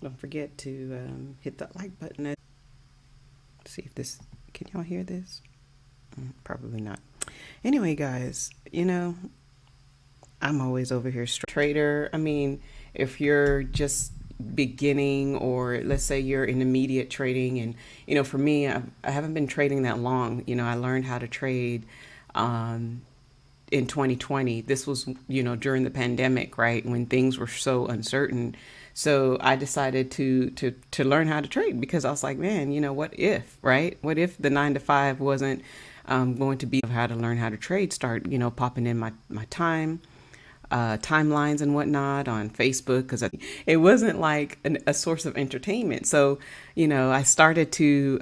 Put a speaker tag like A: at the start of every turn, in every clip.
A: Don't forget to hit that like button. See if this, can y'all hear this? Probably not. Anyway, guys, I'm always over here trader. I mean, if you're just beginning, or let's say you're in immediate trading, and for me, I haven't been trading that long. I learned how to trade in 2020. This was during the pandemic, right, when things were so uncertain. So I decided to learn how to trade, because I was like, man, what if, right? What if the 9 to 5 wasn't going to be how to learn how to trade? Start popping in my timelines and whatnot on Facebook, because it wasn't like a source of entertainment. So, I started to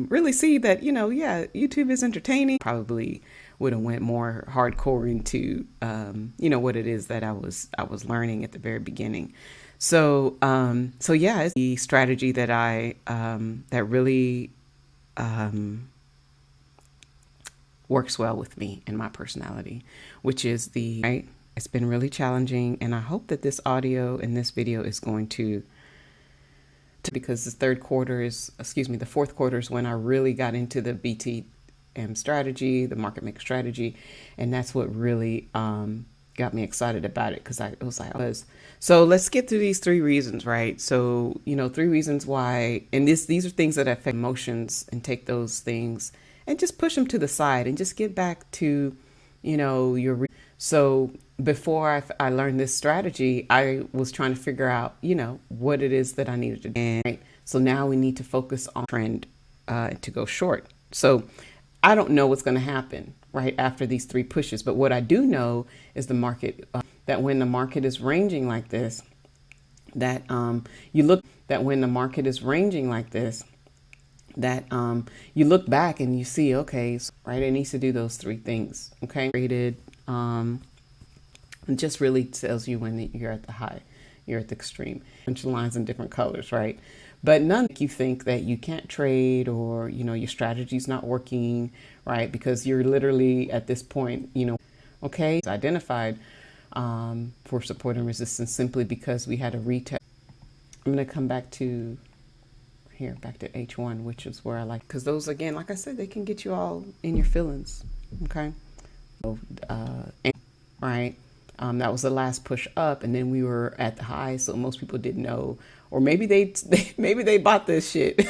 A: really see that, yeah, YouTube is entertaining. Probably would have went more hardcore into, what it is that I was learning at the very beginning. So, yeah, it's the strategy that that really works well with me and my personality, which is right. It's been really challenging, and I hope that this audio in this video is going to because the fourth quarter is when I really got into the BTM strategy, the market maker strategy, and that's what really got me excited about it, because so let's get through these 3 reasons, right? So 3 reasons why, and these are things that affect emotions, and take those things and just push them to the side and just get back to your so before I learned this strategy, I was trying to figure out what it is that I needed to do. Right? So now we need to focus on trend to go short. So I don't know what's going to happen right after these 3 pushes, but what I do know is the market, that when the market is ranging like this, that you look back and you see, okay, so, right, it needs to do those 3 things. Okay, rated, it just really tells you when you're at the high, you're at the extreme. Bunch of lines in different colors, right? But none make you think that you can't trade, or your strategy's not working, right? Because you're literally at this point, okay, it's identified for support and resistance, simply because we had a retest. I'm going to come back to here, back to H1, which is where I like, because those, again, like I said, they can get you all in your feelings. Okay, so, right. That was the last push up, and then we were at the high, so most people didn't know, or maybe they bought this shit.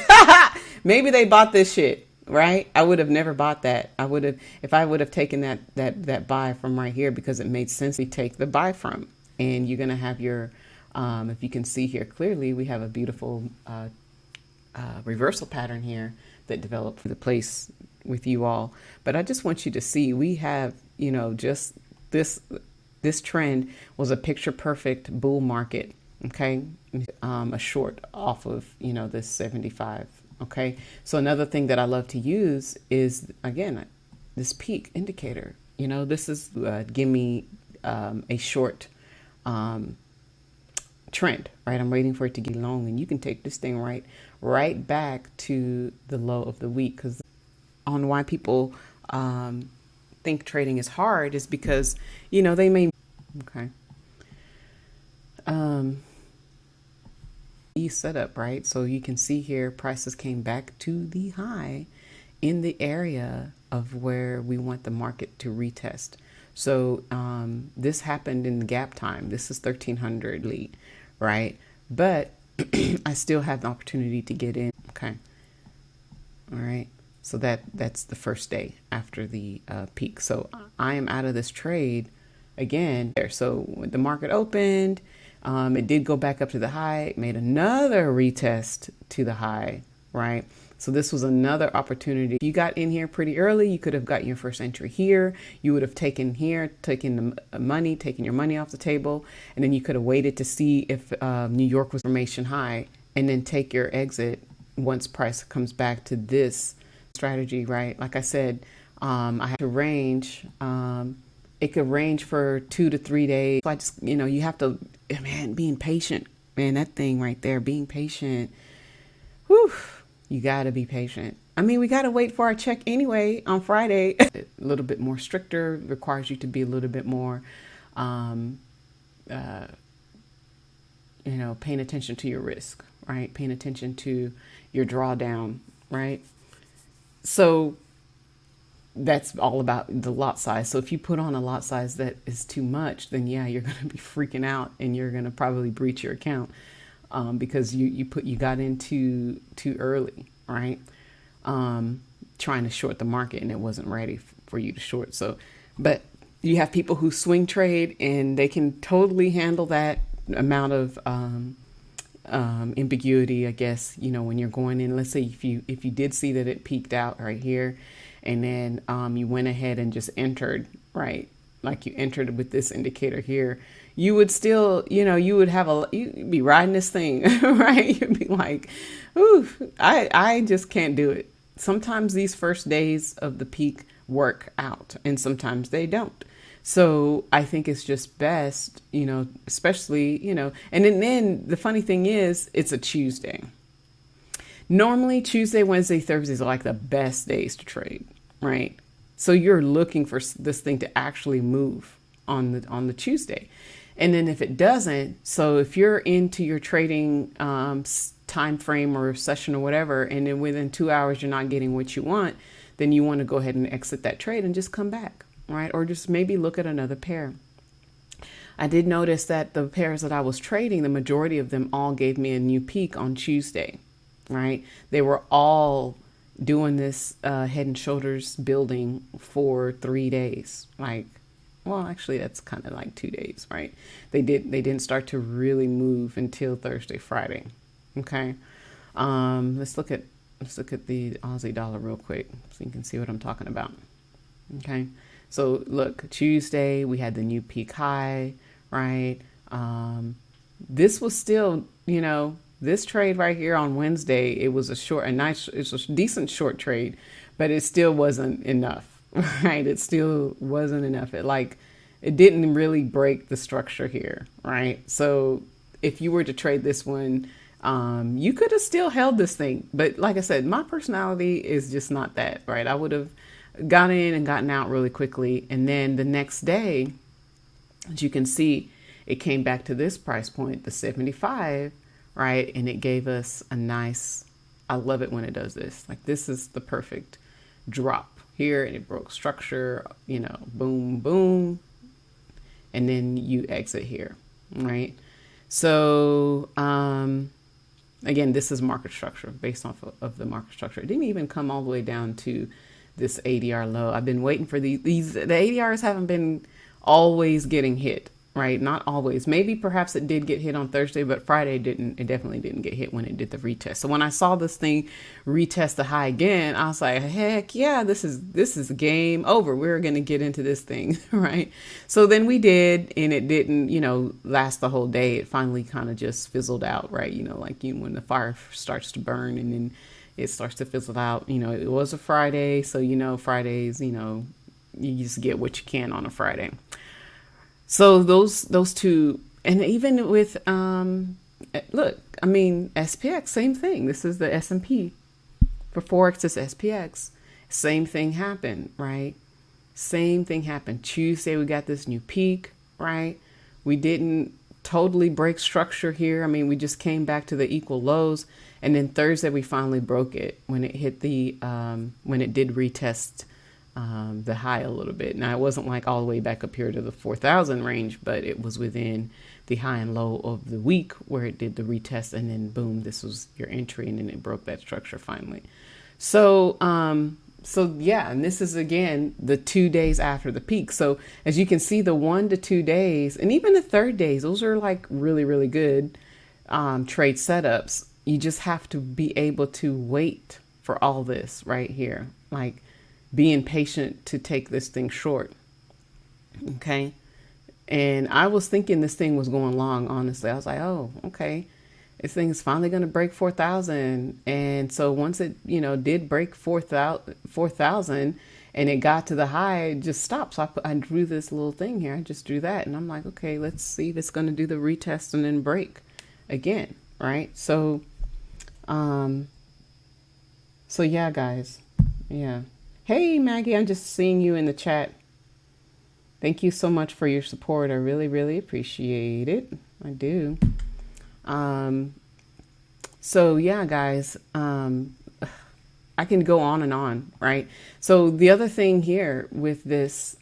A: Maybe they bought this shit, right? I would have never bought that. If I would have taken that buy from right here, because it made sense to take the buy from. And you're gonna have your, if you can see here clearly, we have a beautiful reversal pattern here that developed for the place with you all. But I just want you to see, we have, just this trend was a picture perfect bull market. Okay, a short off of this 75. Okay, so another thing that I love to use is, again, this peak indicator. This is give me a short trend, right? I'm waiting for it to get long, and you can take this thing right back to the low of the week. Because on why people think trading is hard is because they may set up, right? So you can see here, prices came back to the high in the area of where we want the market to retest. So this happened in gap time. This is 1300 lead, right? But I still have the opportunity to get in. Okay, all right. So that's the first day after the peak. So I am out of this trade again there. So when the market opened, it did go back up to the high, made another retest to the high, right? So this was another opportunity. If you got in here pretty early, you could have got your first entry here. You would have taken the money, taken your money off the table, and then you could have waited to see if New York was formation high, and then take your exit once price comes back to this strategy, right? Like I said, I have to range. It could range for 2 to 3 days. So I just, you have to, man, being patient, man, that thing right there, being patient. Whew, you got to be patient. I mean, we got to wait for our check anyway on Friday. A little bit more stricter, requires you to be a little bit more, paying attention to your risk, right? Paying attention to your drawdown, right? So that's all about the lot size. So if you put on a lot size that is too much, then yeah, you're going to be freaking out and you're going to probably breach your account because you got in too early, right? Trying to short the market and it wasn't ready for you to short. So, but you have people who swing trade and they can totally handle that amount of ambiguity, I guess, when you're going in. Let's say if you did see that it peaked out right here, and then you went ahead and just entered, right? Like you entered with this indicator here, you would still, you'd be riding this thing, right? You'd be like, ooh, I just can't do it. Sometimes these first days of the peak work out and sometimes they don't. So I think it's just best, especially, and then the funny thing is it's a Tuesday. Normally Tuesday, Wednesday, Thursdays are like the best days to trade, right? So you're looking for this thing to actually move on the Tuesday. And then if it doesn't, so if you're into your trading time frame or session or whatever, and then within 2 hours you're not getting what you want, then you want to go ahead and exit that trade and just come back, right? Or just maybe look at another pair. I did notice that the pairs that I was trading, the majority of them all gave me a new peak on Tuesday, right? They were all doing this head and shoulders building for 3 days. Well, actually that's kind of like 2 days, right? They didn't start to really move until Thursday, Friday. Okay. Let's look at the Aussie dollar real quick so you can see what I'm talking about. Okay. So look, Tuesday we had the new peak high, right? This was still, this trade right here on Wednesday, it was it's a decent short trade, but it still wasn't enough, right? It still wasn't enough. It didn't really break the structure here, right? So if you were to trade this one, you could have still held this thing. But like I said, my personality is just not that, right? I would have got in and gotten out really quickly. And then the next day, as you can see, it came back to this price point, the 75, right? And it gave us a nice, I love it when it does this. Like this is the perfect drop here, and it broke structure, boom, boom. And then you exit here, right? So, again, this is market structure based off of the market structure. It didn't even come all the way down to this ADR low. I've been waiting for the ADRs haven't been always getting hit, right? Not always. Maybe perhaps it did get hit on Thursday, but Friday didn't. It definitely didn't get hit when it did the retest. So when I saw this thing retest the high again, I was like, heck yeah, this is game over. We're going to get into this thing, right? So then we did, and it didn't, last the whole day. It finally kind of just fizzled out, right? When the fire starts to burn and then it starts to fizzle out, it was a Friday. So, Fridays, you just get what you can on a Friday. So those two, and even with, look, SPX, same thing. This is the S&P. For Forex, it's SPX. Same thing happened, right? Same thing happened. Tuesday, we got this new peak, right? We didn't totally break structure here. We just came back to the equal lows. And then Thursday, we finally broke it when it hit when it did retest the high a little bit. Now it wasn't like all the way back up here to the 4,000 range, but it was within the high and low of the week where it did the retest, and then boom, this was your entry, and then it broke that structure finally. So yeah, and this is again the 2 days after the peak. So as you can see, the 1 to 2 days, and even the third days, those are like really, really good trade setups. You just have to be able to wait for all this right here, like being patient to take this thing short. Okay. And I was thinking this thing was going long, honestly. I was like, oh, okay, this thing is finally going to break 4,000. And so once it, did break 4,000 and it got to the high, it just stopped. So I drew this little thing here. I just drew that. And I'm like, okay, let's see if it's going to do the retest and then break again. Right. So yeah, guys. Yeah. Hey, Maggie, I'm just seeing you in the chat. Thank you so much for your support. I really, really appreciate it. I do. So yeah, guys, I can go on and on, right? So the other thing here with this,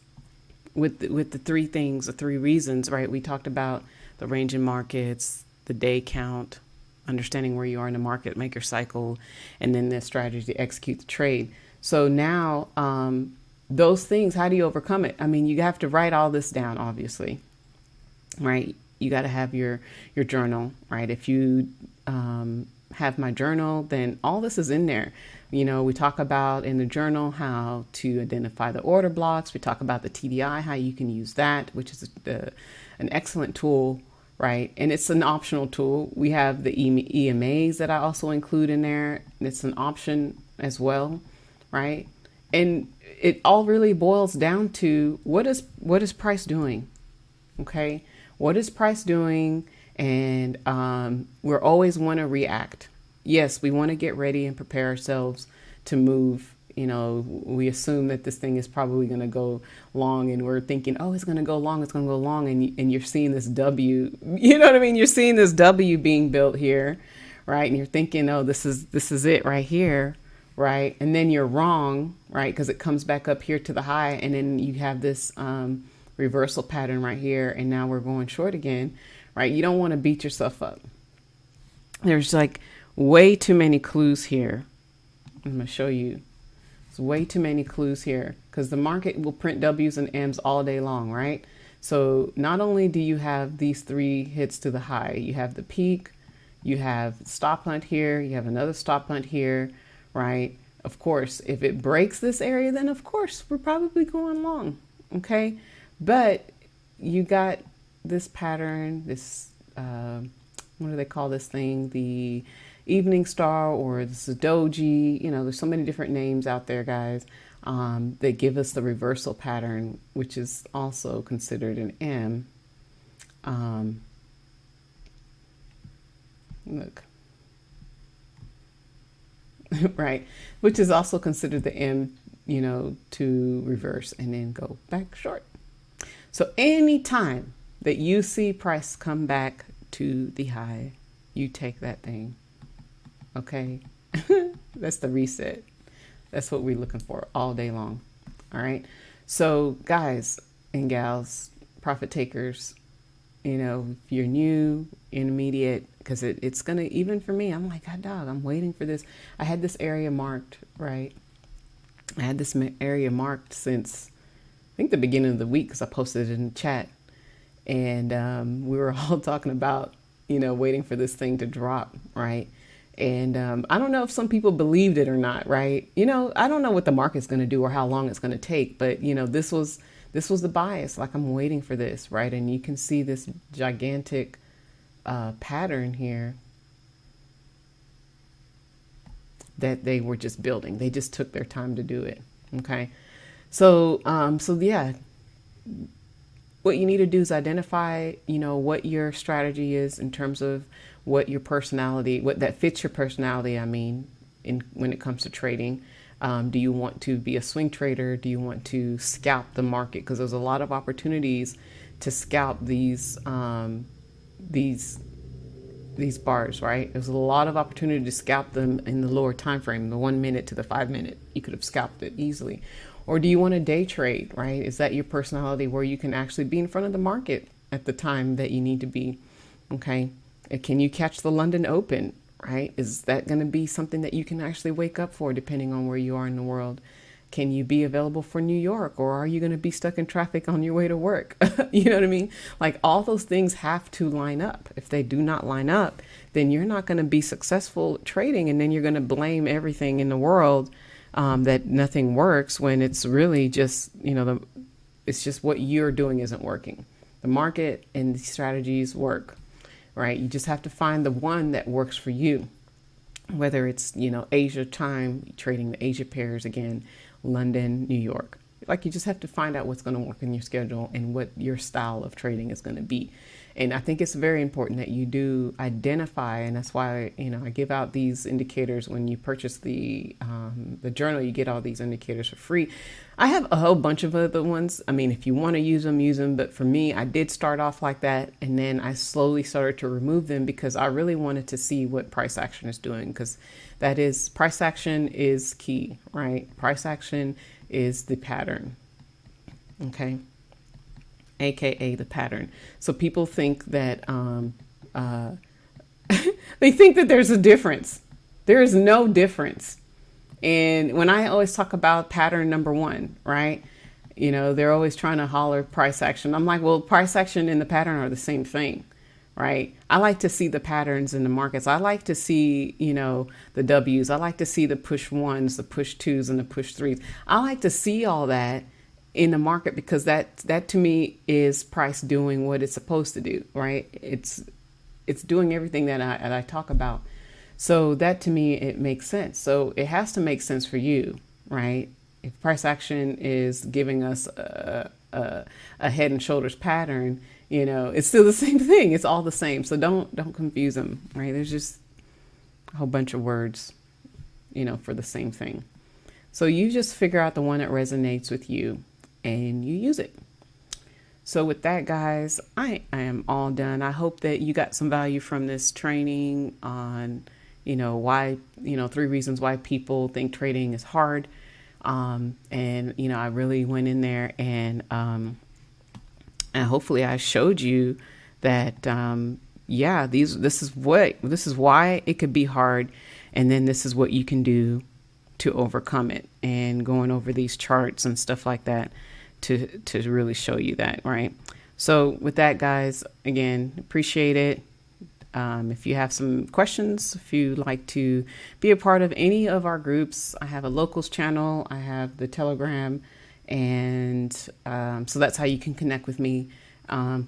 A: with the three things, the three reasons, right? We talked about the range in markets, the day count, understanding where you are in the market, make your cycle, and then the strategy to execute the trade. So now, those things, how do you overcome it? I mean, you have to write all this down, obviously, right? You got to have your journal, right? If you have my journal, then all this is in there. You know, we talk about in the journal how to identify the order blocks. We talk about the TDI, how you can use that, which is an excellent tool, right? And it's an optional tool. We have the EMAs that I also include in there. It's an option as well, right? And it all really boils down to what is price doing? Okay, what is price doing? And we're always want to react. Yes, we want to get ready and prepare ourselves to move. You know, we assume that this thing is probably going to go long, and we're thinking, oh, it's going to go long, it's going to go long, and you're seeing this W. You know what I mean? You're seeing this W being built here, right? And you're thinking, oh, this is it right here, right? And then you're wrong, right? Because it comes back up here to the high, and then you have this reversal pattern right here, and now we're going short again, right? You don't want to beat yourself up. There's like way too many clues here. I'm going to show you. There's way too many clues here because the market will print W's and M's all day long, right? So not only do you have these three hits to the high, you have the peak, you have stop hunt here, you have another stop hunt here, right? Of course, if it breaks this area, then of course we're probably going long, okay? But you got this pattern, this, what do they call this thing? The evening star, or this is doji. You know, there's so many different names out there, guys, that give us the reversal pattern, which is also considered an M. Look. Right, which is also considered the M, you know, to reverse and then go back short. So anytime that you see price come back to the high, you take that thing. Okay. That's the reset. That's what we're looking for all day long. All right. So guys and gals, profit takers, you know, if you're new, intermediate, because it's going to, even for me, I'm like, God dog, I'm waiting for this. I had this area marked, right? I had this area marked since I think the beginning of the week, because I posted it in the chat, and we were all talking about, you know, waiting for this thing to drop, right? And I don't know if some people believed it or not, right? You know, I don't know what the market's going to do or how long it's going to take, but you know, this was the bias. Like, I'm waiting for this, right? And you can see this gigantic pattern here that they were just building. They just took their time to do it. Okay. So, so yeah, what you need to do is identify, you know, what your strategy is in terms of what your personality, what that fits your personality. I mean, when it comes to trading, do you want to be a swing trader? Do you want to scalp the market? Because there's a lot of opportunities to scalp these bars, right? There's a lot of opportunity to scalp them in the lower time frame, the 1 minute to the 5 minute. You could have scalped it easily. Or do you want to day trade, right? Is that your personality where you can actually be in front of the market at the time that you need to be? Okay. Can you catch the London Open, right? Is that going to be something that you can actually wake up for depending on where you are in the world? Can you be available for New York, or are you going to be stuck in traffic on your way to work? You know what I mean? Like, all those things have to line up. If they do not line up, then you're not going to be successful trading. And then you're going to blame everything in the world that nothing works, when it's really just, you know, it's just what you're doing isn't working. The market and the strategies work, right? You just have to find the one that works for you, whether it's, you know, Asia time, trading the Asia pairs again, London, New York. Like, you just have to find out what's going to work in your schedule and what your style of trading is going to be. And I think it's very important that you do identify, and that's why, I give out these indicators when you purchase the journal. You get all these indicators for free. I have a whole bunch of other ones. I mean, if you want to use them, use them. But for me, I did start off like that, and then I slowly started to remove them because I really wanted to see what price action is doing, because price action is key, right? Price action is the pattern. Okay. AKA the pattern. So people think that they think that there's a difference. There is no difference. And when I always talk about pattern number one, right? They're always trying to holler price action. I'm like, well, price action and the pattern are the same thing, right? I like to see the patterns in the markets. I like to see, the W's. I like to see the push ones, the push twos, and the push threes. I like to see all that in the market, because that to me is price doing what it's supposed to do, right? It's doing everything that I talk about. So that to me, it makes sense. So it has to make sense for you, right? If price action is giving us a head and shoulders pattern, it's still the same thing. It's all the same. So don't confuse them, right? There's just a whole bunch of words, for the same thing. So you just figure out the one that resonates with you, and you use it. So with that, guys, I am all done. I hope that you got some value from this training on, why, 3 reasons why people think trading is hard. And, I really went in there and hopefully I showed you that, this is why it could be hard. And then this is what you can do to overcome it, and going over these charts and stuff like that to really show you that, right? So with that, guys, again, appreciate it. If you have some questions, if you'd like to be a part of any of our groups, I have a locals channel, I have the Telegram, and so that's how you can connect with me.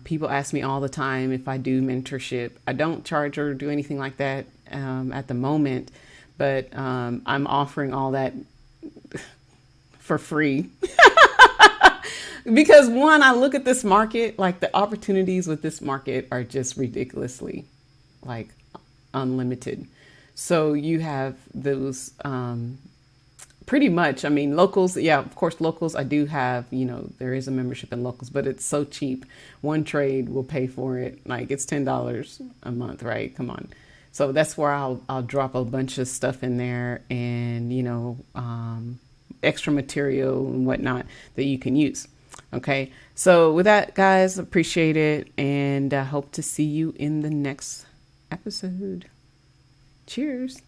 A: People ask me all the time if I do mentorship. I don't charge or do anything like that at the moment, but I'm offering all that for free. Because one, I look at this market, like the opportunities with this market are just ridiculously like unlimited. So you have those pretty much, I mean, locals. Yeah, of course, locals. I do have, there is a membership in locals, but it's so cheap. One trade will pay for it. Like, it's $10 a month, right? Come on. So that's where I'll drop a bunch of stuff in there, and, extra material and whatnot that you can use. Okay. So with that, guys, appreciate it. And I hope to see you in the next episode. Cheers.